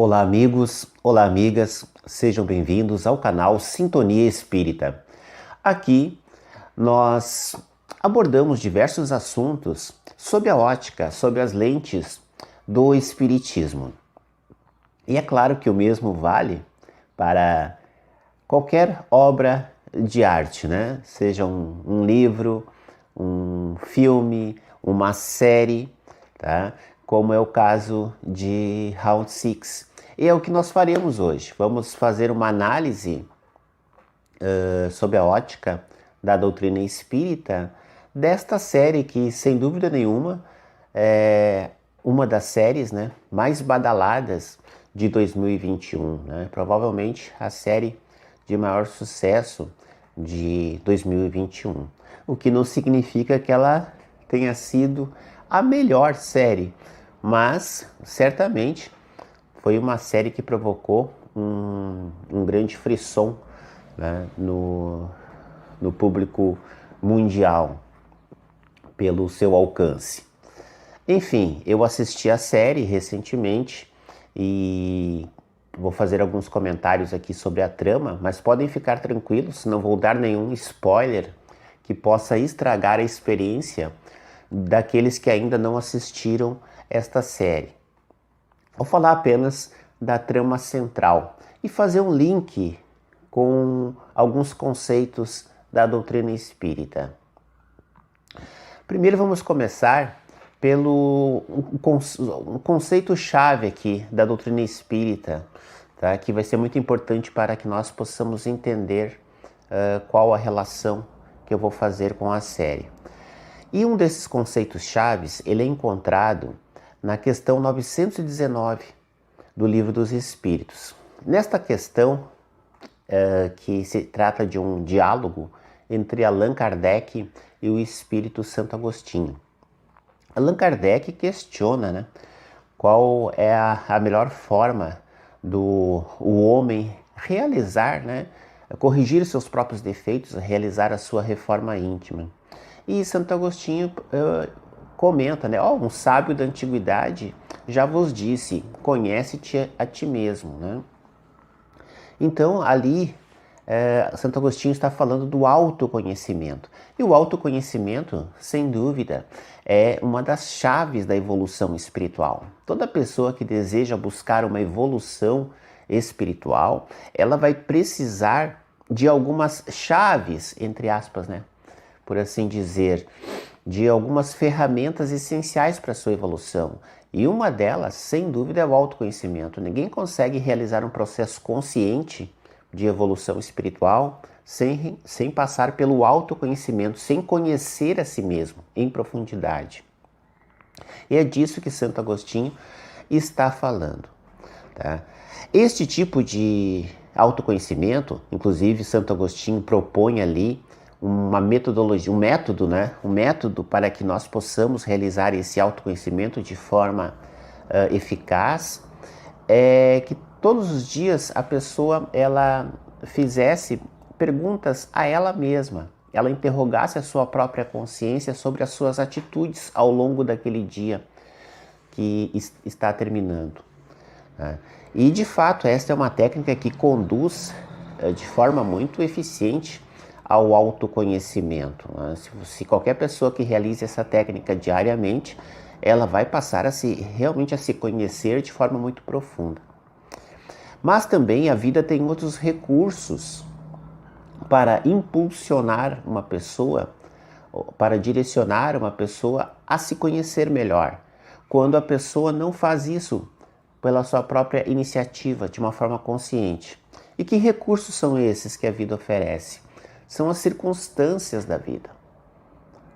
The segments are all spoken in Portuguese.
Olá amigos, olá amigas, sejam bem-vindos ao canal Sintonia Espírita. Aqui nós abordamos diversos assuntos sob a ótica, sob as lentes do Espiritismo. E é claro que o mesmo vale para qualquer obra de arte, né? Seja um livro, um filme, uma série, tá? Como é o caso de Round Six. E é o que nós faremos hoje. Vamos fazer uma análise sob a ótica da doutrina espírita desta série que, sem dúvida nenhuma, é uma das séries, né, mais badaladas de 2021, né? Provavelmente a série de maior sucesso de 2021, o que não significa que ela tenha sido a melhor série, mas certamente foi uma série que provocou um grande frisson, né, no público mundial pelo seu alcance. Enfim, eu assisti a série recentemente e vou fazer alguns comentários aqui sobre a trama, mas podem ficar tranquilos, não vou dar nenhum spoiler que possa estragar a experiência daqueles que ainda não assistiram esta série. Vou falar apenas da trama central e fazer um link com alguns conceitos da doutrina espírita. Primeiro vamos começar pelo um conceito-chave aqui da doutrina espírita, tá? Que vai ser muito importante para que nós possamos entender qual a relação que eu vou fazer com a série. E um desses conceitos chaves, ele é encontrado na questão 919 do Livro dos Espíritos. Nesta questão, que se trata de um diálogo entre Allan Kardec e o Espírito Santo Agostinho. Allan Kardec questiona, né, qual é a melhor forma do homem realizar, né, corrigir seus próprios defeitos, realizar a sua reforma íntima. E Santo Agostinho comenta, né, um sábio da antiguidade já vos disse, conhece-te a ti mesmo, né? Então ali Santo Agostinho está falando do autoconhecimento. E o autoconhecimento, sem dúvida, é uma das chaves da evolução espiritual. Toda pessoa que deseja buscar uma evolução espiritual, ela vai precisar de algumas chaves, entre aspas, né? Por assim dizer, de algumas ferramentas essenciais para a sua evolução. E uma delas, sem dúvida, é o autoconhecimento. Ninguém consegue realizar um processo consciente de evolução espiritual sem passar pelo autoconhecimento, sem conhecer a si mesmo em profundidade. E é disso que Santo Agostinho está falando, tá? Este tipo de autoconhecimento, inclusive Santo Agostinho propõe ali uma metodologia, um método para que nós possamos realizar esse autoconhecimento de forma eficaz, é que todos os dias a pessoa ela fizesse perguntas a ela mesma, ela interrogasse a sua própria consciência sobre as suas atitudes ao longo daquele dia que está terminando, né? E de fato esta é uma técnica que conduz de forma muito eficiente ao autoconhecimento, né? Se qualquer pessoa que realize essa técnica diariamente, ela vai passar realmente a se conhecer de forma muito profunda. Mas também a vida tem outros recursos para impulsionar uma pessoa, para direcionar uma pessoa a se conhecer melhor. Quando a pessoa não faz isso pela sua própria iniciativa, de uma forma consciente. E que recursos são esses que a vida oferece? São as circunstâncias da vida.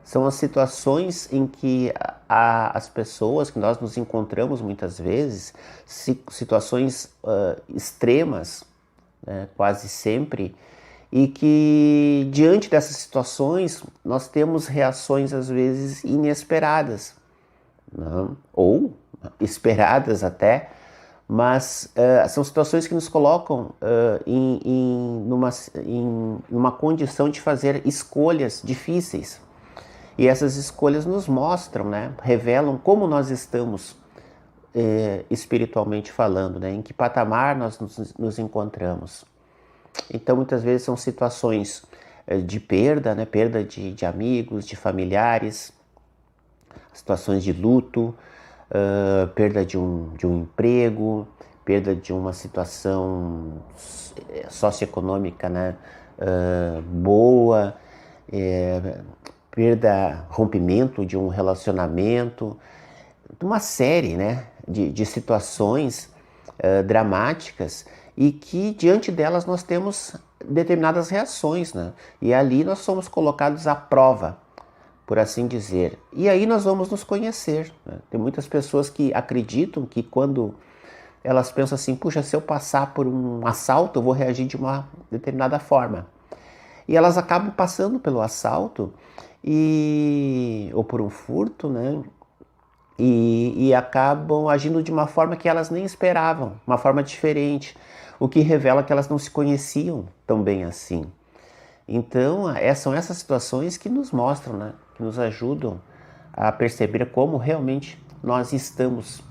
São as situações em que as pessoas, que nós nos encontramos muitas vezes, situações extremas, né, quase sempre, e que diante dessas situações nós temos reações às vezes inesperadas, não? Ou esperadas até, mas são situações que nos colocam numa condição de fazer escolhas difíceis. E essas escolhas nos mostram, né, revelam como nós estamos espiritualmente falando, né? Em que patamar nós nos encontramos. Então, muitas vezes são situações de perda, né? Perda de amigos, de familiares, situações de luto, perda de um emprego, perda de uma situação socioeconômica, né? Boa, perda, rompimento de um relacionamento, uma série, né, de situações dramáticas e que diante delas nós temos determinadas reações, né? E ali nós somos colocados à prova, por assim dizer. E aí nós vamos nos conhecer, né? Tem muitas pessoas que acreditam que quando elas pensam assim, puxa, se eu passar por um assalto, eu vou reagir de uma determinada forma. E elas acabam passando pelo assalto ou por um furto, né? E acabam agindo de uma forma que elas nem esperavam, uma forma diferente, o que revela que elas não se conheciam tão bem assim. Então, são essas situações que nos mostram, né? Que nos ajudam a perceber como realmente nós estamos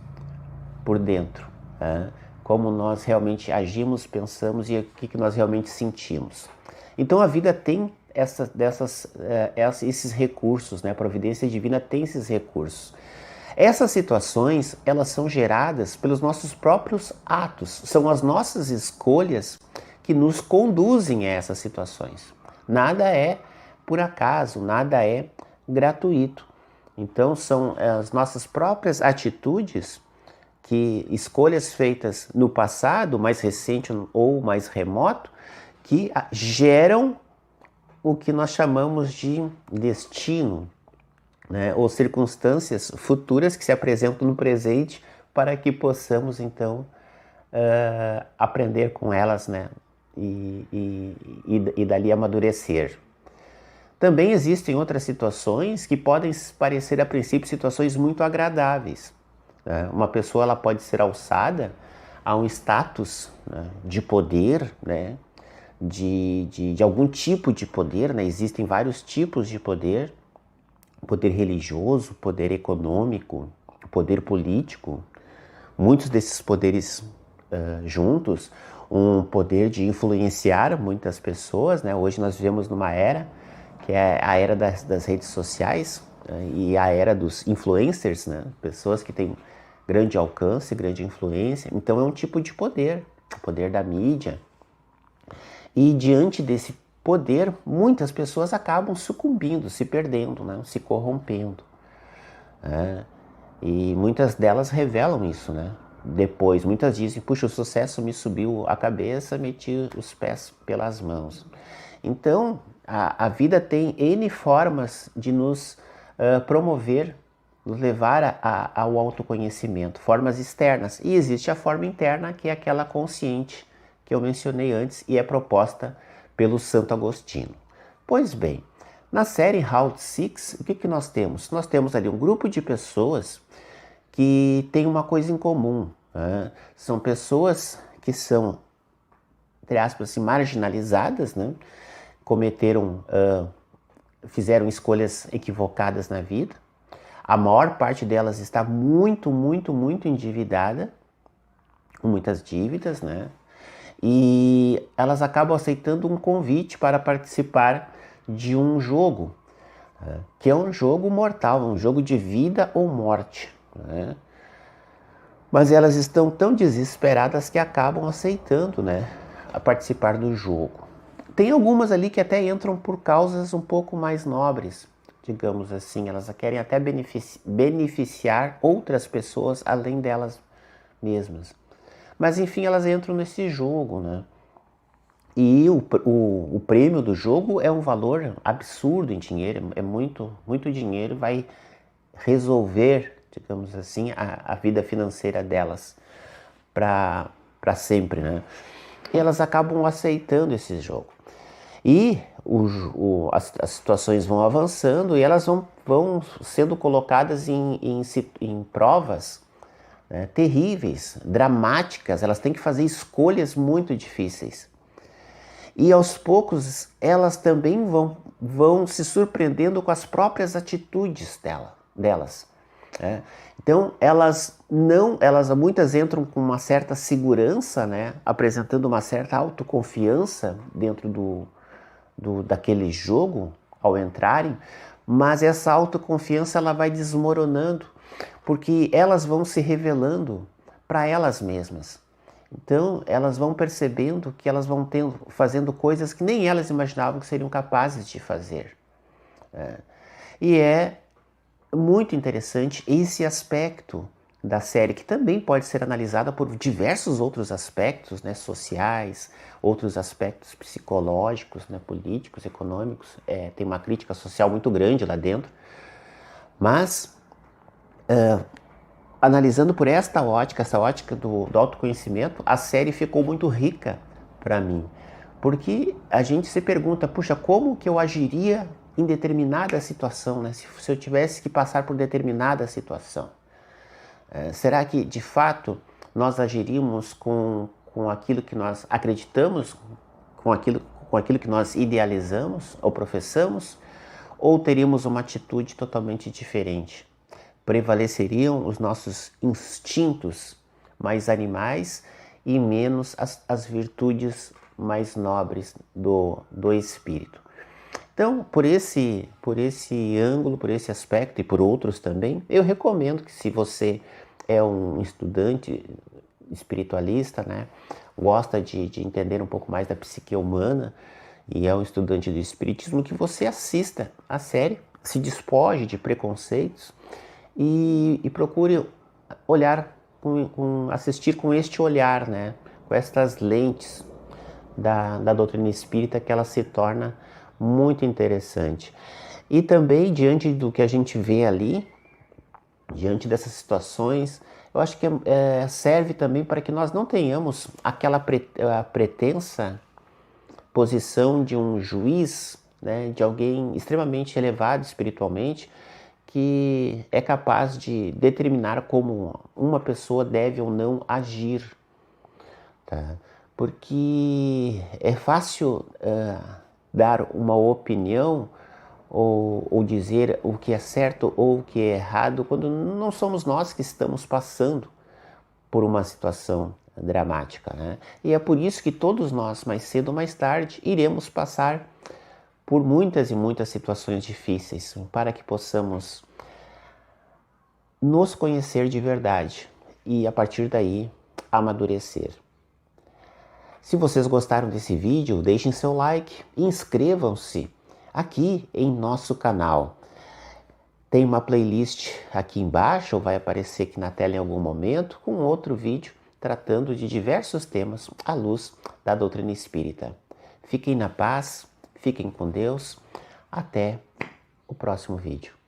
por dentro, né? Como nós realmente agimos, pensamos e o que nós realmente sentimos. Então a vida tem esses recursos, né? A providência divina tem esses recursos. Essas situações, elas são geradas pelos nossos próprios atos, são as nossas escolhas que nos conduzem a essas situações. Nada é por acaso, nada é gratuito. Então são as nossas próprias atitudes, escolhas feitas no passado, mais recente ou mais remoto, que geram o que nós chamamos de destino, né? Ou circunstâncias futuras que se apresentam no presente para que possamos então aprender com elas, né? E dali amadurecer. Também existem outras situações que podem parecer a princípio situações muito agradáveis, né? Uma pessoa ela pode ser alçada a um status, né, de poder, né? De algum tipo de poder, né? Existem vários tipos de poder. Poder religioso, poder econômico, poder político, muitos desses poderes juntos, um poder de influenciar muitas pessoas, né? Hoje nós vivemos numa era que é a era das redes sociais, e a era dos influencers, né? Pessoas que têm grande alcance, grande influência. Então é um tipo de poder, o poder da mídia. E diante desse poder, muitas pessoas acabam sucumbindo, se perdendo, né? Se corrompendo, né? E muitas delas revelam isso, né? Depois, muitas dizem, puxa, o sucesso me subiu a cabeça, meti os pés pelas mãos. Então, a vida tem N formas de nos promover, nos levar ao autoconhecimento, formas externas. E existe a forma interna, que é aquela consciente, que eu mencionei antes e é proposta pelo Santo Agostinho. Pois bem, na série Route 6, o que nós temos? Nós temos ali um grupo de pessoas que tem uma coisa em comum, né? São pessoas que são, entre aspas, assim, marginalizadas, né? Fizeram escolhas equivocadas na vida. A maior parte delas está muito, muito, muito endividada, com muitas dívidas, né? E elas acabam aceitando um convite para participar de um jogo, que é um jogo mortal, um jogo de vida ou morte, né? Mas elas estão tão desesperadas que acabam aceitando, né, a participar do jogo. Tem algumas ali que até entram por causas um pouco mais nobres, digamos assim, elas querem até beneficiar outras pessoas além delas mesmas. Mas enfim, elas entram nesse jogo, né? E o prêmio do jogo é um valor absurdo em dinheiro, é muito, muito dinheiro, vai resolver, digamos assim, a vida financeira delas para sempre, né? E elas acabam aceitando esse jogo. E as situações vão avançando e elas vão sendo colocadas em provas, né, terríveis, dramáticas. Elas têm que fazer escolhas muito difíceis. E aos poucos elas também vão se surpreendendo com as próprias atitudes delas, né? Então, elas muitas entram com uma certa segurança, né, apresentando uma certa autoconfiança dentro daquele jogo ao entrarem, mas essa autoconfiança ela vai desmoronando, porque elas vão se revelando para elas mesmas. Então, elas vão percebendo que elas vão fazendo coisas que nem elas imaginavam que seriam capazes de fazer. E é muito interessante esse aspecto da série, que também pode ser analisada por diversos outros aspectos, né, sociais, outros aspectos psicológicos, né, políticos, econômicos. Tem uma crítica social muito grande lá dentro. Mas, analisando por essa ótica do autoconhecimento, a série ficou muito rica para mim. Porque a gente se pergunta, puxa, como que eu agiria em determinada situação, né? Se eu tivesse que passar por determinada situação? Será que, de fato, nós agiríamos com aquilo que nós acreditamos, com aquilo que nós idealizamos ou professamos? Ou teríamos uma atitude totalmente diferente? Prevaleceriam os nossos instintos mais animais e menos as virtudes mais nobres do espírito. Então, por esse ângulo, por esse aspecto e por outros também, eu recomendo que, se você é um estudante espiritualista, né, gosta de entender um pouco mais da psique humana e é um estudante do espiritismo, que você assista a série, se despoje de preconceitos e procure olhar, assistir com este olhar, né, com estas lentes da doutrina espírita, que ela se torna muito interessante. E também, diante do que a gente vê ali, diante dessas situações, eu acho que serve também para que nós não tenhamos aquela pretensa posição de um juiz, né, de alguém extremamente elevado espiritualmente, que é capaz de determinar como uma pessoa deve ou não agir. Tá? Porque é fácil dar uma opinião ou dizer o que é certo ou o que é errado quando não somos nós que estamos passando por uma situação dramática, né? E é por isso que todos nós, mais cedo ou mais tarde, iremos passar por muitas e muitas situações difíceis, para que possamos nos conhecer de verdade e, a partir daí, amadurecer. Se vocês gostaram desse vídeo, deixem seu like e inscrevam-se aqui em nosso canal. Tem uma playlist aqui embaixo, ou vai aparecer aqui na tela em algum momento, com outro vídeo tratando de diversos temas à luz da doutrina espírita. Fiquem na paz, fiquem com Deus. Até o próximo vídeo.